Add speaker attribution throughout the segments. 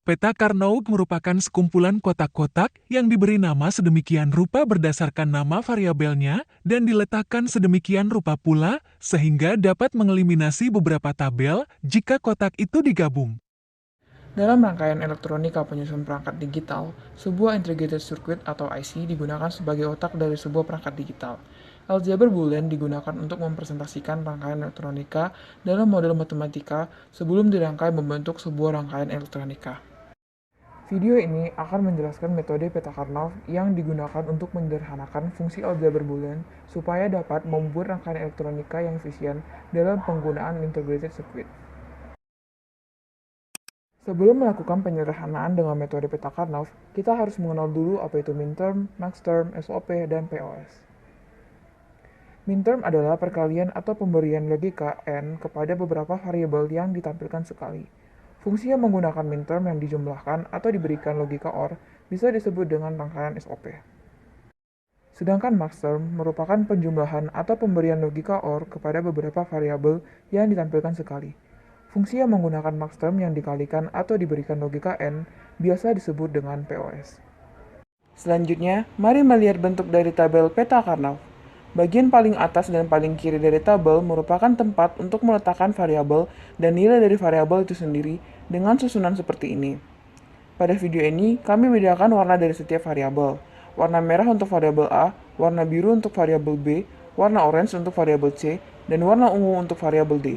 Speaker 1: Peta Carnot merupakan sekumpulan kotak-kotak yang diberi nama sedemikian rupa berdasarkan nama variabelnya dan diletakkan sedemikian rupa pula sehingga dapat mengeliminasi beberapa tabel jika kotak itu digabung.
Speaker 2: Dalam rangkaian elektronika penyusun perangkat digital, sebuah integrated circuit atau IC digunakan sebagai otak dari sebuah perangkat digital. Aljabar Boolean digunakan untuk mempresentasikan rangkaian elektronika dalam model matematika sebelum dirangkai membentuk sebuah rangkaian elektronika. Video ini akan menjelaskan metode peta Karnaugh yang digunakan untuk menyederhanakan fungsi aljabar Boolean supaya dapat membuat rangkaian elektronika yang efisien dalam penggunaan integrated circuit. Sebelum melakukan penyederhanaan dengan metode peta Karnaugh, kita harus mengenal dulu apa itu minterm, maxterm, SOP, dan POS. Minterm adalah perkalian atau pemberian logika n kepada beberapa variabel yang ditampilkan sekali. Fungsi yang menggunakan minterm yang dijumlahkan atau diberikan logika OR bisa disebut dengan rangkaian SOP. Sedangkan maxterm merupakan penjumlahan atau pemberian logika OR kepada beberapa variabel yang ditampilkan sekali. Fungsi yang menggunakan maxterm yang dikalikan atau diberikan logika n biasa disebut dengan POS. Selanjutnya, mari melihat bentuk dari tabel peta Karnaugh. Bagian paling atas dan paling kiri dari tabel merupakan tempat untuk meletakkan variabel dan nilai dari variabel itu sendiri dengan susunan seperti ini. Pada video ini, kami bedakan warna dari setiap variabel. Warna merah untuk variabel A, warna biru untuk variabel B, warna orange untuk variabel C, dan warna ungu untuk variabel D.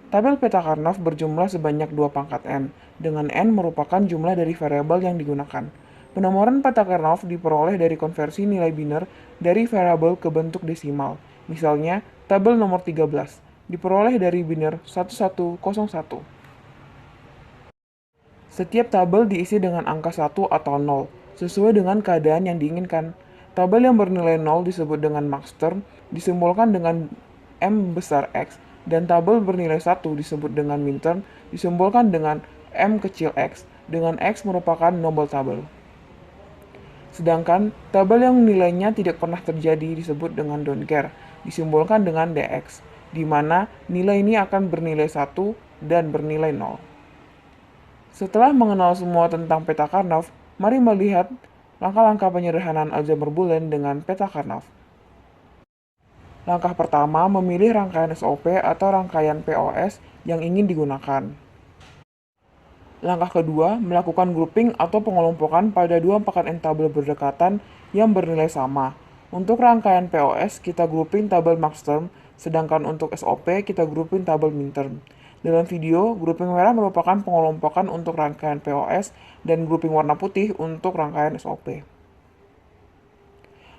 Speaker 2: Tabel peta Karnaugh berjumlah sebanyak 2 pangkat n, dengan n merupakan jumlah dari variabel yang digunakan. Penomoran peta Karnaugh diperoleh dari konversi nilai biner dari variabel ke bentuk desimal. Misalnya, tabel nomor 13 diperoleh dari biner 1101. Setiap tabel diisi dengan angka 1 atau 0, sesuai dengan keadaan yang diinginkan. Tabel yang bernilai 0 disebut dengan maxterm, disimbolkan dengan M besar X, dan tabel bernilai 1 disebut dengan minterm, disimbolkan dengan M kecil x, dengan x merupakan nobel tabel. Sedangkan tabel yang nilainya tidak pernah terjadi disebut dengan don't care, disimbolkan dengan dx, di mana nilai ini akan bernilai 1 dan bernilai 0. Setelah mengenal semua tentang peta Karnaugh, mari melihat langkah-langkah penyederhanaan aljabar Boolean dengan peta Karnaugh. Langkah pertama, memilih rangkaian SOP atau rangkaian POS yang ingin digunakan. Langkah kedua, melakukan grouping atau pengelompokan pada dua pangkat n tabel berdekatan yang bernilai sama. Untuk rangkaian POS, kita grouping tabel maxterm, sedangkan untuk SOP, kita grouping tabel minterm. Dalam video, grouping merah merupakan pengelompokan untuk rangkaian POS dan grouping warna putih untuk rangkaian SOP.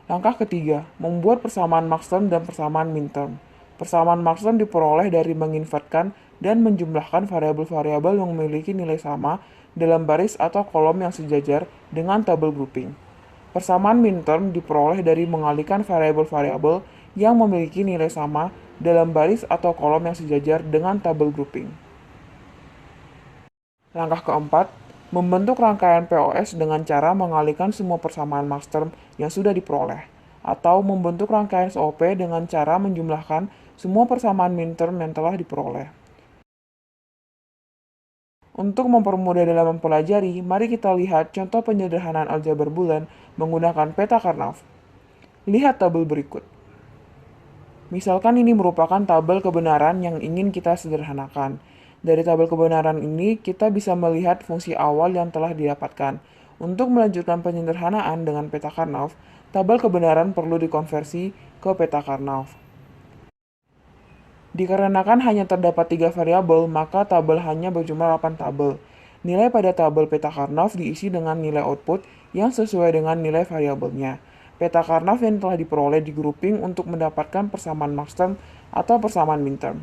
Speaker 2: Langkah ketiga, membuat persamaan maxterm dan persamaan minterm. Persamaan maxterm diperoleh dari menginvertkan dan menjumlahkan variabel-variabel yang memiliki nilai sama dalam baris atau kolom yang sejajar dengan tabel grouping. Persamaan minterm diperoleh dari mengalihkan variabel-variabel yang memiliki nilai sama dalam baris atau kolom yang sejajar dengan tabel grouping. Langkah keempat, membentuk rangkaian POS dengan cara mengalihkan semua persamaan maxterm yang sudah diperoleh, atau membentuk rangkaian SOP dengan cara menjumlahkan semua persamaan minterm yang telah diperoleh. Untuk mempermudah dalam mempelajari, mari kita lihat contoh penyederhanaan aljabar Boolean menggunakan peta Karnaugh. Lihat tabel berikut. Misalkan ini merupakan tabel kebenaran yang ingin kita sederhanakan. Dari tabel kebenaran ini, kita bisa melihat fungsi awal yang telah didapatkan. Untuk melanjutkan penyederhanaan dengan peta Karnaugh, tabel kebenaran perlu dikonversi ke peta Karnaugh. Dikarenakan hanya terdapat 3 variabel, maka tabel hanya berjumlah 8 tabel. Nilai pada tabel peta Karnaugh diisi dengan nilai output yang sesuai dengan nilai variabelnya. Peta Karnaugh yang telah diperoleh di grouping untuk mendapatkan persamaan maxterm atau persamaan minterm.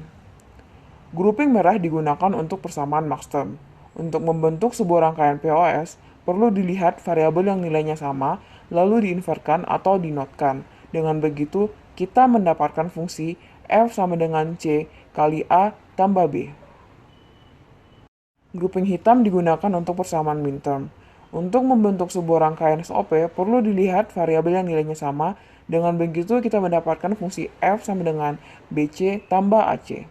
Speaker 2: Grouping merah digunakan untuk persamaan maxterm. Untuk membentuk sebuah rangkaian POS, perlu dilihat variabel yang nilainya sama, lalu diinvertkan atau dinotkan. Dengan begitu, kita mendapatkan fungsi F sama dengan C kali A tambah B. Grouping hitam digunakan untuk persamaan minterm. Untuk membentuk sebuah rangkaian SOP, perlu dilihat variabel yang nilainya sama. Dengan begitu, kita mendapatkan fungsi F sama dengan BC tambah AC.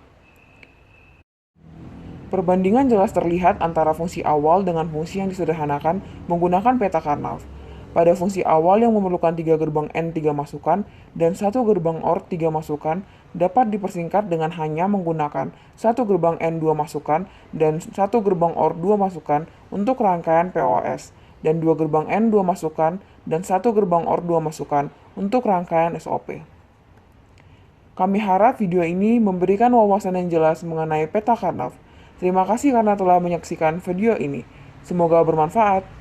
Speaker 2: Perbandingan jelas terlihat antara fungsi awal dengan fungsi yang disederhanakan menggunakan peta Karnaugh. Pada fungsi awal yang memerlukan 3 gerbang N 3 masukan dan 1 gerbang OR 3 masukan dapat dipersingkat dengan hanya menggunakan 1 gerbang N 2 masukan dan 1 gerbang OR 2 masukan untuk rangkaian POS dan 2 gerbang N 2 masukan dan 1 gerbang OR 2 masukan untuk rangkaian SOP. Kami harap video ini memberikan wawasan yang jelas mengenai peta Karnaugh. Terima kasih karena telah menyaksikan video ini. Semoga bermanfaat.